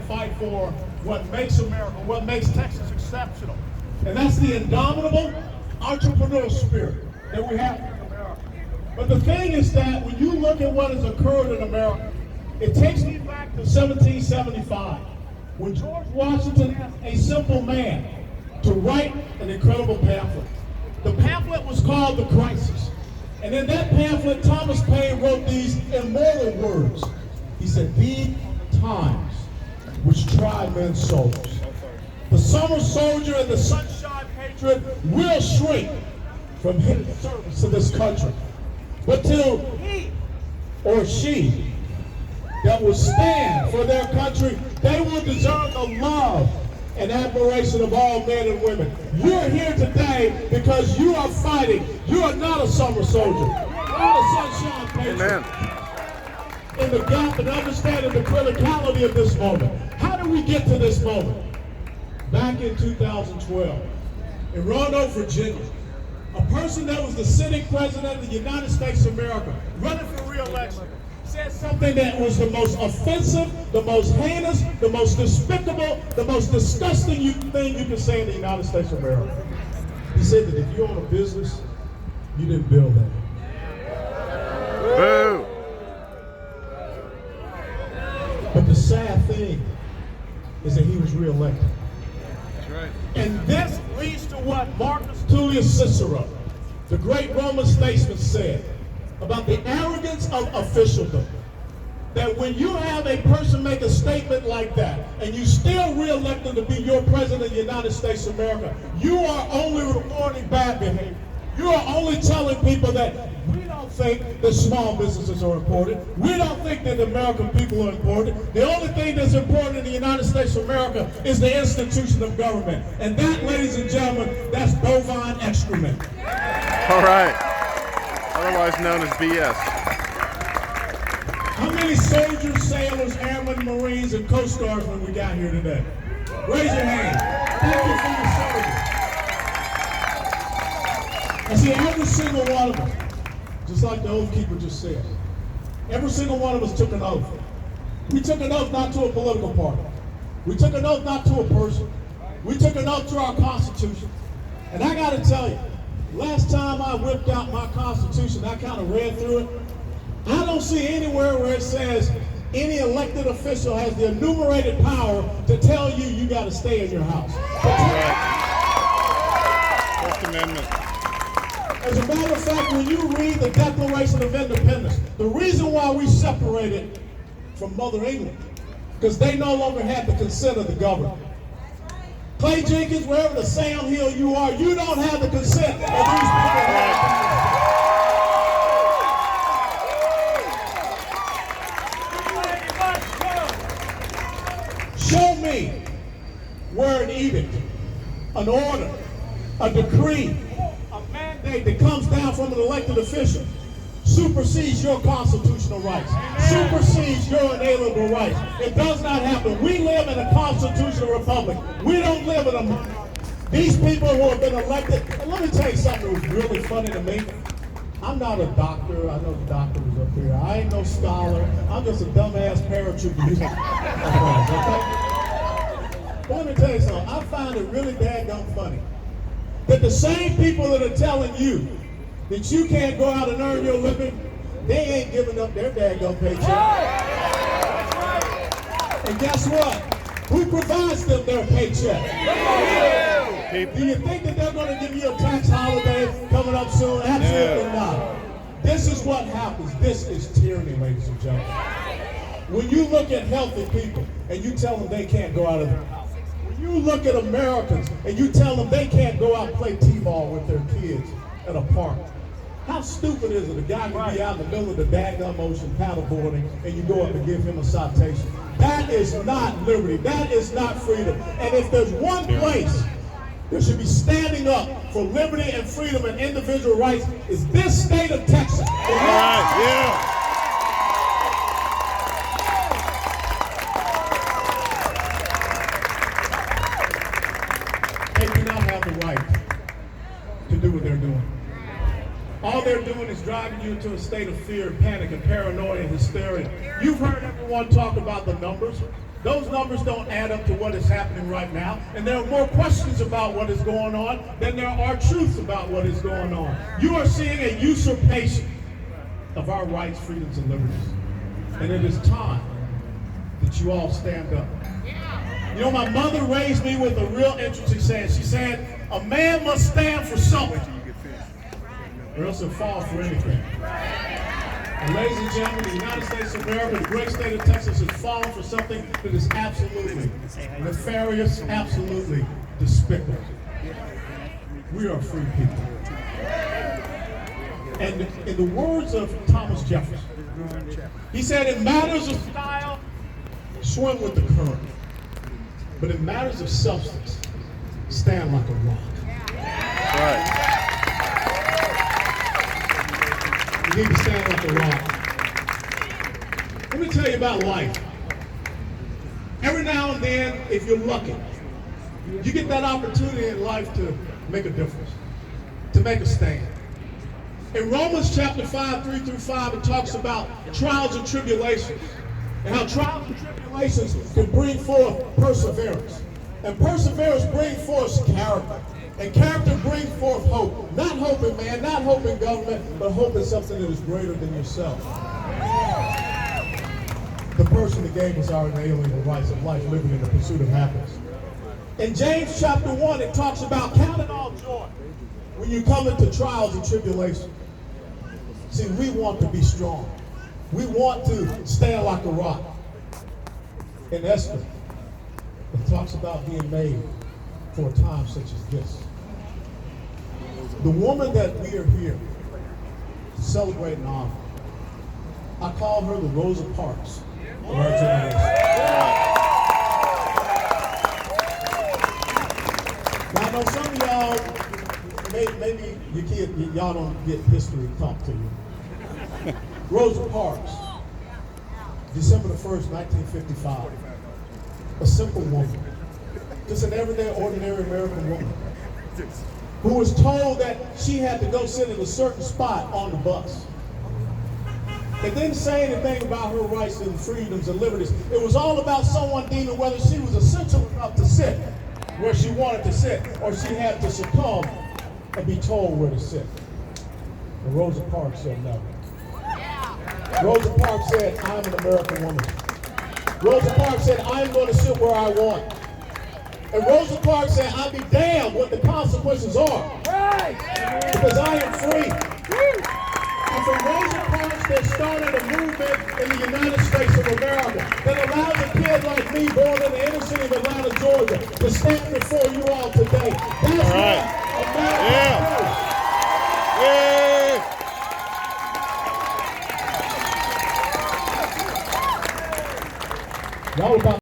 fight for what makes America, what makes Texas exceptional. And that's the indomitable entrepreneurial spirit that we have in America. But the thing is that when you look at what has occurred in America, it takes me back to 1775, when George Washington asked a simple man to write an incredible pamphlet. The pamphlet was called The Crisis. And in that pamphlet, Thomas Paine wrote these immortal words. He said, "These are the times which try men's souls. The summer soldier and the sunshine patriot will shrink from his service to this country. But till he or she that will stand for their country, they will deserve the love and admiration of all men and women." You're here today because you are fighting. You are not a summer soldier. You're not a sunshine patriot. Amen. In the gap and understanding the criticality of this moment. How did we get to this moment? Back in 2012, in Roanoke, Virginia, a person that was the sitting president of the United States of America, running for re-election, said something that was the most offensive, the most heinous, the most despicable, the most disgusting thing you can say in the United States of America. He said that if you own a business, you didn't build that. Boo! But the sad thing is that he was re-elected. That's right. And this leads to what Marcus Tullius Cicero, the great Roman statesman, said about the arrogance of officialdom. That when you have a person make a statement like that, and you still re-elect them to be your president of the United States of America, you are only rewarding bad behavior. You are only telling people that we don't think that small businesses are important. We don't think that the American people are important. The only thing that's important in the United States of America is the institution of government. And that, ladies and gentlemen, that's bovine excrement. All right. Otherwise known as BS. How many soldiers, sailors, airmen, Marines, and Coast Guardsmen we got here today? Raise your hand. Thank you for your service. And see, every single one of us, just like the oath keeper just said, every single one of us took an oath. We took an oath not to a political party. We took an oath not to a person. We took an oath to our Constitution. And I got to tell you, last time I whipped out my Constitution, I kind of read through it. I don't see anywhere where it says any elected official has the enumerated power to tell you you got to stay in your house. First Amendment. As a matter of fact, when you read the Declaration of Independence, the reason why we separated from Mother England, because they no longer had the consent of the government. Clay Jenkins, wherever the Sam Hill you are, you don't have the consent of these people. Show me where an edict, an order, a decree, a mandate that comes down from an elected official supersedes your constitutional rights, supersedes your inalienable rights. It does not happen. We live in a constitutional republic. We don't live in a monarchy. These people who have been elected, and let me tell you something that was really funny to me. I'm not a doctor. I know the doctor was up here. I ain't no scholar. I'm just a dumbass paratrooper. But let me tell you something. I find it really daggone funny that the same people that are telling you that you can't go out and earn your living, they ain't giving up their daggone paycheck. And guess what? Who provides them their paycheck? Do you think that they're going to give you a tax holiday coming up soon? Absolutely not. This is what happens. This is tyranny, ladies and gentlemen. When you look at healthy people and you tell them they can't go out of their house, when you look at Americans and you tell them they can't go out and play t-ball with their kids at a park, how stupid is it? A guy can be out in the middle of the daggum ocean paddleboarding and you go up and give him a citation. That is not liberty. That is not freedom. And if there's one place that should be standing up for liberty and freedom and individual rights, is this state of Texas. All right, yeah. They do not have the right to do what they're doing. All they're doing is driving you into a state of fear, panic, and paranoia and hysteria. You've heard everyone talk about the numbers. Those numbers don't add up to what is happening right now. And there are more questions about what is going on than there are truths about what is going on. You are seeing a usurpation of our rights, freedoms, and liberties. And it is time that you all stand up. You know, my mother raised me with a real interesting saying. She said, a man must stand for something, or else he'll fall for anything. And ladies and gentlemen, the United States of America, the great state of Texas, has fallen for something that is absolutely nefarious, absolutely despicable. We are free people. And in the words of Thomas Jefferson, he said, in matters of style, swim with the current. But in matters of substance, stand like a rock. Right. You need to stand like a rock. Let me tell you about life. Every now and then, if you're lucky, you get that opportunity in life to make a difference, to make a stand. In Romans chapter 5, 3 through 5, it talks about trials and tribulations, and how trials and tribulations can bring forth perseverance. And perseverance brings forth character. And character brings forth hope. Not hope in man, not hope in government, but hope in something that is greater than yourself. The person that gave us our inalienable rights of life, liberty, and the pursuit of happiness. In James chapter 1, it talks about count it all joy when you come into trials and tribulations. See, we want to be strong. We want to stand like a rock. In Esther, it talks about being made for a time such as this. The woman that we are here to celebrate and honor, I call her the Rosa Parks of our generation. Now I know some of y'all, maybe y'all don't get history taught to you. Rosa Parks, December the 1st, 1955. A simple woman, just an everyday, ordinary American woman, who was told that she had to go sit in a certain spot on the bus. It didn't say anything about her rights and freedoms and liberties. It was all about someone deeming whether she was essential enough to sit where she wanted to sit, or she had to succumb and be told where to sit. And Rosa Parks said no. Rosa Parks said, I'm an American woman. Rosa Parks said, I'm going to sit where I want. And Rosa Parks said, I'll be damned what the consequences are. Because I am free. And from Rosa Parks, they started a movement in the United States of America that allows a kid like me, born in the inner city of Atlanta, Georgia, to stand before you all today. That's right. America. Y'all about